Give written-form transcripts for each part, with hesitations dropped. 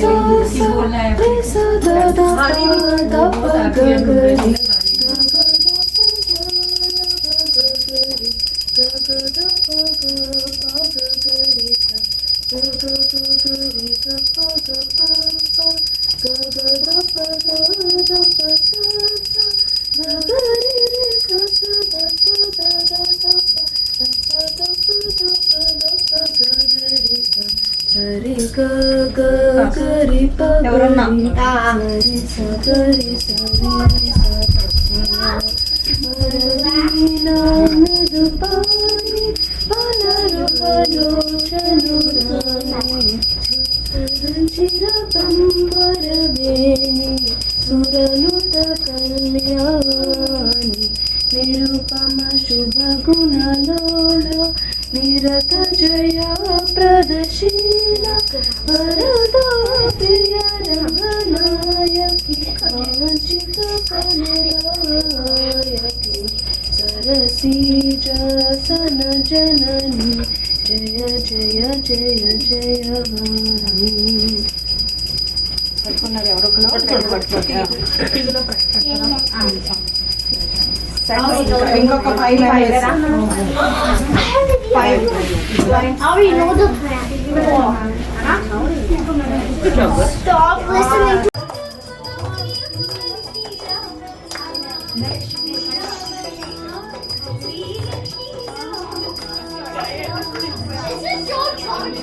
सा रे सा दा दा दा पा ग ग रे हरे ग ग गरि प गरि हरे स गरि स रे स हरवीना मृदुपाणि वनरोहलोचनुराणि चिरबंबरवेणि सुरनुत कल्याणि निरुपम शुभगुणलोल निरत जया प्रदशीला वरदा प्रिय रमनायकी वांछित फलदायकी सरसीजासन जननी जय जय जय जय वाणी ఇంకొక 5 Stop listening to This is your charge.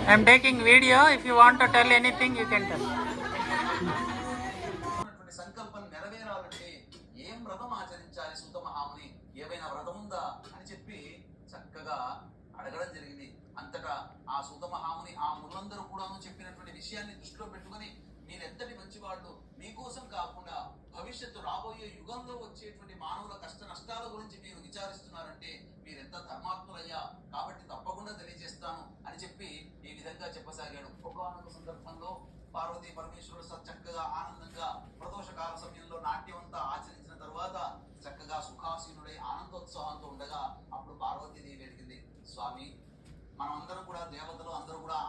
I'm taking video. If you want to tell anything, you can tell. సంకల్పం నెరవేరాలంటే ఏం వ్రతం ఆచరించాలి సూత మహాముని ఏవైనా వ్రతం ఉందా అని చెప్పి చక్కగా అడగడం జరిగింది. అంతటా ఆ సూత మహాముని ఆ మునులందరూ కూడాను చెప్పినటువంటి విషయాన్ని దృష్టిలో పెట్టుకుని మీరెంతటి మంచివాళ్ళు, మీకోసం కాకుండా భవిష్యత్తు రాబోయే యుగంలో వచ్చేటువంటి మానవుల కష్ట నష్టాల గురించి మీరు విచారిస్తున్నారంటే మీరెంత ధర్మాత్ములయ్యా, కాబట్టి తప్పకుండా తెలియజేస్తాను అని చెప్పి ఈ విధంగా చెప్పసాగాడు. ఒకానొక సందర్భంలో పార్వతీ పరమేశ్వరుడు చక్కగా ఆనందంగా ప్రదోషకాల సమయంలో నాట్యమంతా ఆచరించిన తర్వాత చక్కగా సుఖాసీనుడై ఆనందోత్సాహంతో ఉండగా అప్పుడు పార్వతీదేవి అడిగింది, స్వామి మనమందరం కూడా దేవతలు అందరూ కూడా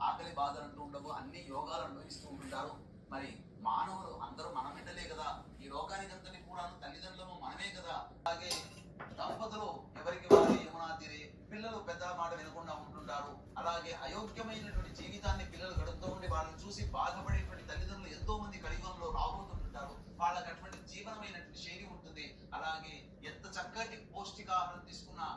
ఆకలి బాధలు అంటూ ఉండవు, అన్ని యోగాలు అనుభవిస్తూ ఉంటుంటారు. మరి మానవులు అందరూ మన బిడ్డలే కదా, ఈ లోకానికి అంతని కూడా తల్లిదండ్రులను మనమే కదా. అలాగే దంపతులు ఎవరికి వారు యమునా తీరే, పిల్లలు పెద్దల మాట వినకుండా ఉంటుంటారు. అలాగే అయోగ్యమైనటువంటి జీవితాన్ని పిల్లలు గడుపుతూ ఉండి వాళ్ళని చూసి బాధపడేటువంటి తల్లిదండ్రులు ఎంతో మంది కలియుగంలో రాబోతుంటారు. వాళ్ళకి అటువంటి జీవనమైనటువంటి శైలి ఉంటుంది. అలాగే ఎంత చక్కటి పౌష్టికాహారం తీసుకున్నా